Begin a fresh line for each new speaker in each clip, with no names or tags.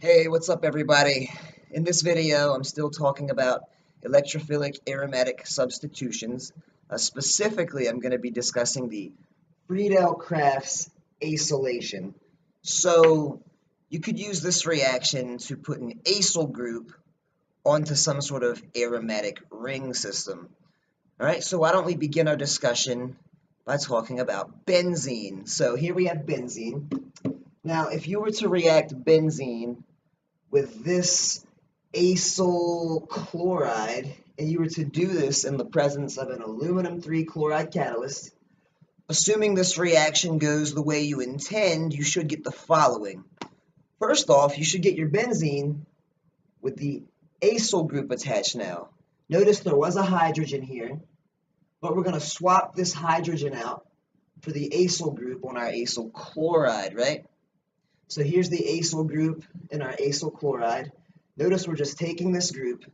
Hey, what's up everybody? In this video, I'm still talking about electrophilic aromatic substitutions. Specifically, I'm going to be discussing the Friedel-Crafts acylation. So, you could use this reaction to put an acyl group onto some sort of aromatic ring system. Alright, so why don't we begin our discussion by talking about benzene. So here we have benzene. Now, if you were to react benzene with this acyl chloride, and you were to do this in the presence of an aluminum 3 chloride catalyst, assuming this reaction goes the way you intend, you should get the following. First off, you should get your benzene with the acyl group attached now. Notice there was a hydrogen here, but we're going to swap this hydrogen out for the acyl group on our acyl chloride, right? So here's the acyl group in our acyl chloride. Notice we're just taking this group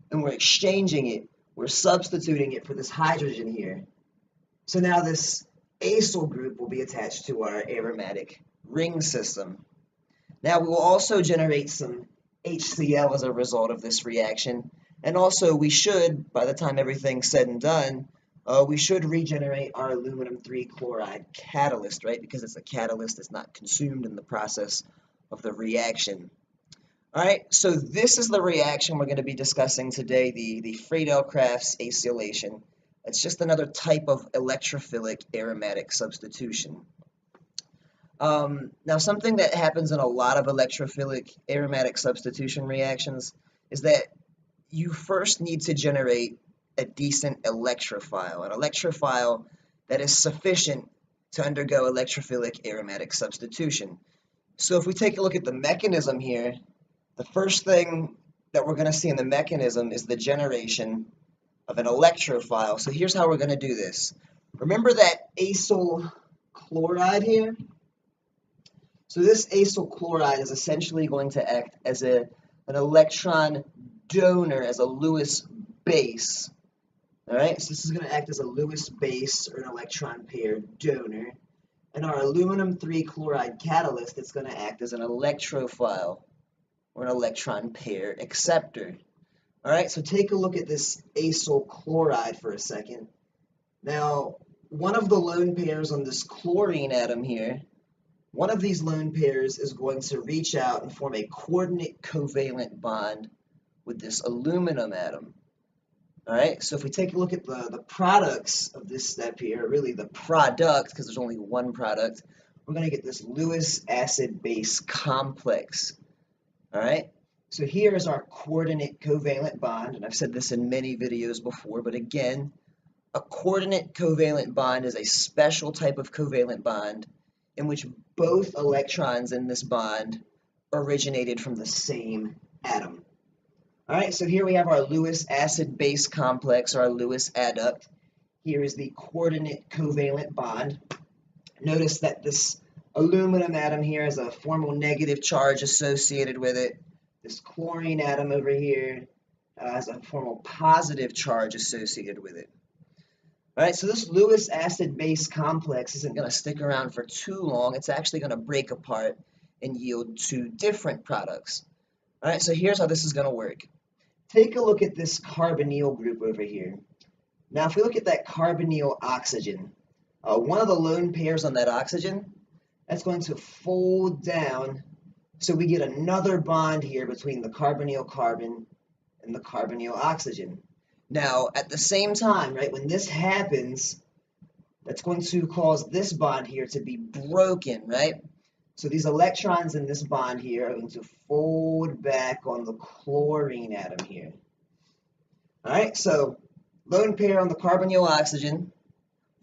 and we're exchanging it. We're substituting it for this hydrogen here. So now this acyl group will be attached to our aromatic ring system. Now we will also generate some HCl as a result of this reaction. And also we should, by the time everything's said and done, we should regenerate our aluminum 3 chloride catalyst, right? Because it's a catalyst that's not consumed in the process of the reaction. All right, so this is the reaction we're going to be discussing today, the Friedel-Crafts acylation. It's just another type of electrophilic aromatic substitution. Now, something that happens in a lot of electrophilic aromatic substitution reactions is that you first need to generate a decent electrophile, an electrophile that is sufficient to undergo electrophilic aromatic substitution. So if we take a look at the mechanism here, the first thing that we're going to see in the mechanism is the generation of an electrophile. So here's how we're going to do this. Remember that acyl chloride here? So this acyl chloride is essentially going to act as an electron donor, as a Lewis base. All right, so this is going to act as a Lewis base or an electron pair donor. And our aluminum 3 chloride catalyst is going to act as an electrophile or an electron pair acceptor. All right, so take a look at this acyl chloride for a second. Now, one of the lone pairs on this chlorine atom here, one of these lone pairs is going to reach out and form a coordinate covalent bond with this aluminum atom. All right, so if we take a look at the products of this step here, really the product, because there's only one product, we're going to get this Lewis acid-base complex. All right, so here is our coordinate covalent bond, and I've said this in many videos before, but again, a coordinate covalent bond is a special type of covalent bond in which both electrons in this bond originated from the same atom. All right, so here we have our Lewis acid-base complex, or our Lewis adduct. Here is the coordinate covalent bond. Notice that this aluminum atom here has a formal negative charge associated with it. This chlorine atom over here has a formal positive charge associated with it. All right, so this Lewis acid-base complex isn't going to stick around for too long. It's actually going to break apart and yield two different products. All right, so here's how this is going to work. Take a look at this carbonyl group over here. Now, if we look at that carbonyl oxygen, one of the lone pairs on that oxygen, that's going to fold down, so we get another bond here between the carbonyl carbon and the carbonyl oxygen. Now, at the same time, right, when this happens, that's going to cause this bond here to be broken, right? So these electrons in this bond here are going to fold back on the chlorine atom here. All right, so lone pair on the carbonyl oxygen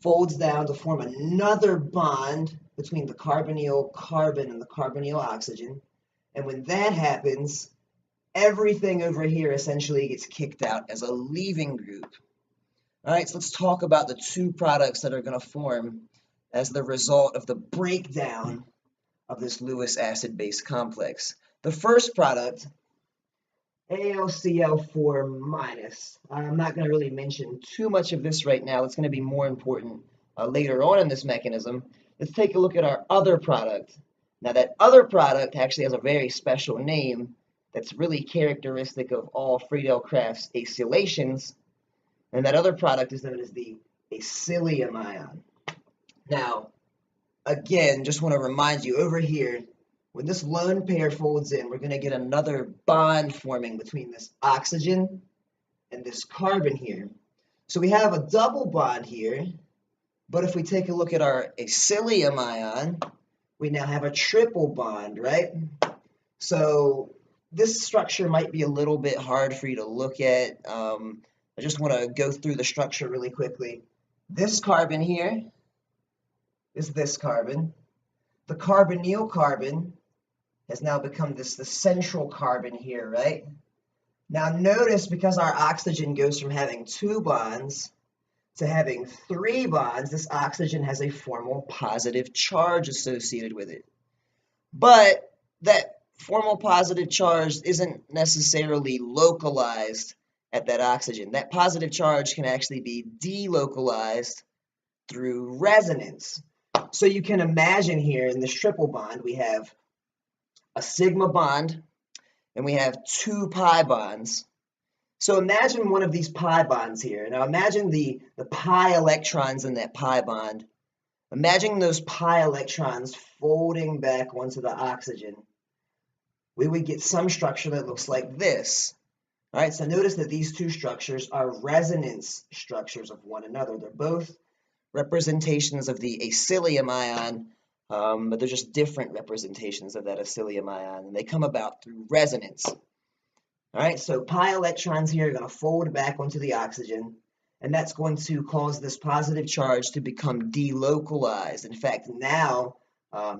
folds down to form another bond between the carbonyl carbon and the carbonyl oxygen. And when that happens, everything over here essentially gets kicked out as a leaving group. All right, so let's talk about the two products that are going to form as the result of the breakdown of this Lewis acid-base complex. The first product, AlCl4-. I'm not going to really mention too much of this right now. It's going to be more important later on in this mechanism. Let's take a look at our other product, Now that other product actually has a very special name that's really characteristic of all Friedel-Crafts acylations, and that other product is known as the acylium ion. Now, again, just want to remind you over here, when this lone pair folds in, we're going to get another bond forming between this oxygen and this carbon here. So we have a double bond here, but if we take a look at our acylium ion, we now have a triple bond, right? So this structure might be a little bit hard for you to look at. I just want to go through the structure really quickly. This carbon here is this carbon. The carbonyl carbon has now become the central carbon here, right? Now notice, because our oxygen goes from having 2 bonds to having 3 bonds, this oxygen has a formal positive charge associated with it. But that formal positive charge isn't necessarily localized at that oxygen. That positive charge can actually be delocalized through resonance. So you can imagine here in this triple bond, we have a sigma bond and we have 2 pi bonds. So imagine one of these pi bonds here. Now imagine the pi electrons in that pi bond. Imagine those pi electrons folding back onto the oxygen. We would get some structure that looks like this. All right, so notice that these two structures are resonance structures of one another. They're both representations of the acylium ion, but they're just different representations of that acylium ion, and they come about through resonance. All right, so pi electrons here are going to fold back onto the oxygen, and that's going to cause this positive charge to become delocalized. In fact, now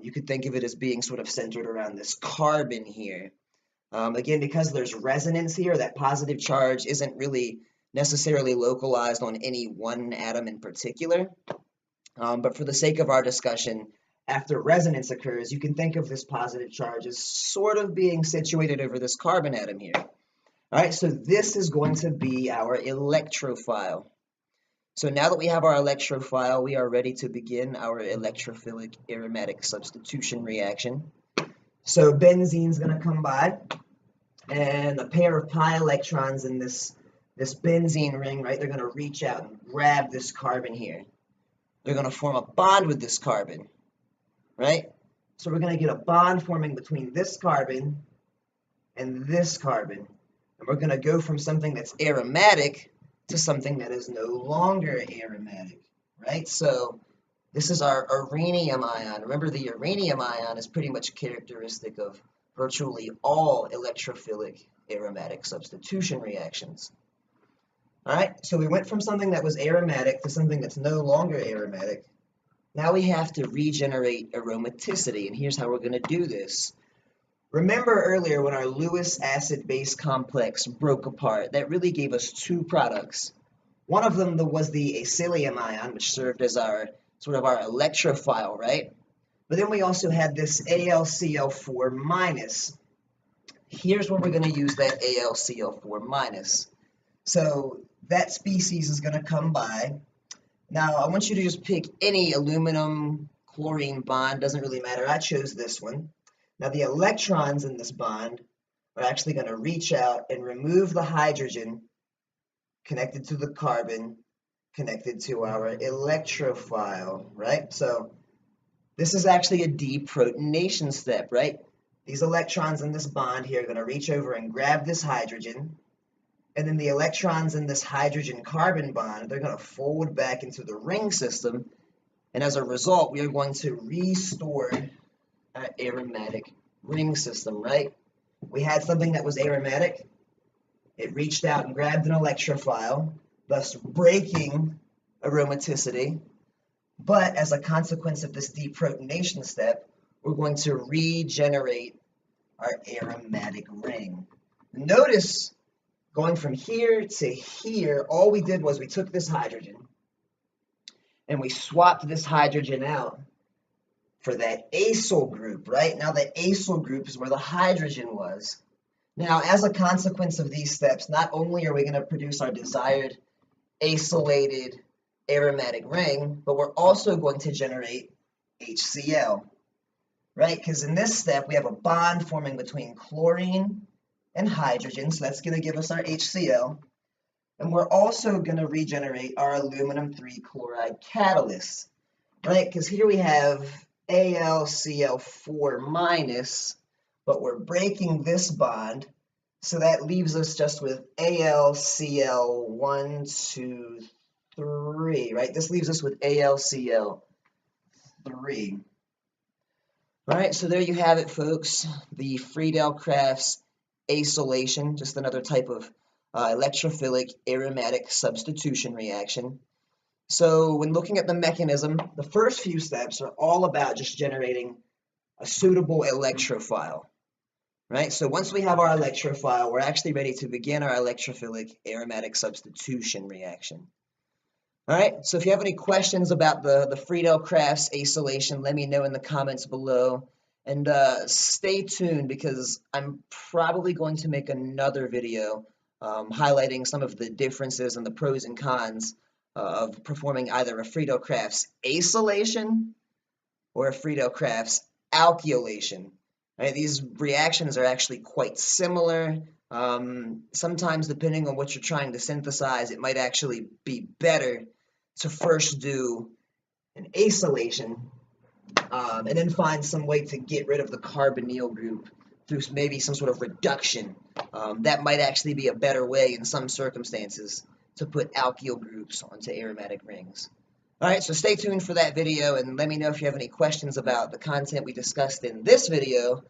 you could think of it as being sort of centered around this carbon here. Again, because there's resonance here, that positive charge isn't really necessarily localized on any one atom in particular. But for the sake of our discussion, after resonance occurs, you can think of this positive charge as sort of being situated over this carbon atom here. All right, so this is going to be our electrophile. So now that we have our electrophile, we are ready to begin our electrophilic aromatic substitution reaction. So benzene's going to come by, and a pair of pi electrons in this benzene ring, right, they're going to reach out and grab this carbon here. They're going to form a bond with this carbon, right? So we're going to get a bond forming between this carbon and this carbon. And we're going to go from something that's aromatic to something that is no longer aromatic, right? So this is our uranium ion. Remember, the uranium ion is pretty much characteristic of virtually all electrophilic aromatic substitution reactions. All right, so we went from something that was aromatic to something that's no longer aromatic. Now we have to regenerate aromaticity, and here's how we're going to do this. Remember earlier when our Lewis acid-base complex broke apart, that really gave us 2 products. One of them was the acylium ion, which served as our sort of our electrophile, right? But then we also had this AlCl4 minus. Here's where we're going to use that AlCl4 minus. So that species is going to come by. Now I want you to just pick any aluminum chlorine bond, doesn't really matter. I chose this one. Now the electrons in this bond are actually going to reach out and remove the hydrogen connected to the carbon connected to our electrophile, right? So this is actually a deprotonation step, right? These electrons in this bond here are going to reach over and grab this hydrogen, and then the electrons in this hydrogen-carbon bond, they're going to fold back into the ring system, and as a result, we are going to restore our aromatic ring system, right? We had something that was aromatic. It reached out and grabbed an electrophile, thus breaking aromaticity. But as a consequence of this deprotonation step, we're going to regenerate our aromatic ring. Notice, going from here to here, all we did was we took this hydrogen and we swapped this hydrogen out for that acyl group, right? Now the acyl group is where the hydrogen was. Now, as a consequence of these steps, not only are we going to produce our desired acylated aromatic ring, but we're also going to generate HCl. right? Because in this step, we have a bond forming between chlorine and hydrogen, so that's going to give us our HCl. And we're also going to regenerate our aluminum 3 chloride catalyst, right? Because here we have AlCl4 minus, but we're breaking this bond, so that leaves us just with AlCl1, 2, 3, right? This leaves us with AlCl3. All right, so there you have it, folks. The Friedel-Crafts acylation, just another type of electrophilic aromatic substitution reaction. So when looking at the mechanism, the first few steps are all about just generating a suitable electrophile, right? So once we have our electrophile, we're actually ready to begin our electrophilic aromatic substitution reaction. All right, so if you have any questions about the Friedel-Crafts acylation, let me know in the comments below. And stay tuned because I'm probably going to make another video highlighting some of the differences and the pros and cons of performing either a Friedel-Crafts acylation or a Friedel-Crafts alkylation. Right, these reactions are actually quite similar. Sometimes, depending on what you're trying to synthesize, it might actually be better to first do an acylation and then find some way to get rid of the carbonyl group through maybe some sort of reduction. That might actually be a better way in some circumstances to put alkyl groups onto aromatic rings. All right, so stay tuned for that video and let me know if you have any questions about the content we discussed in this video.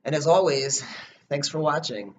And as always, thanks for watching.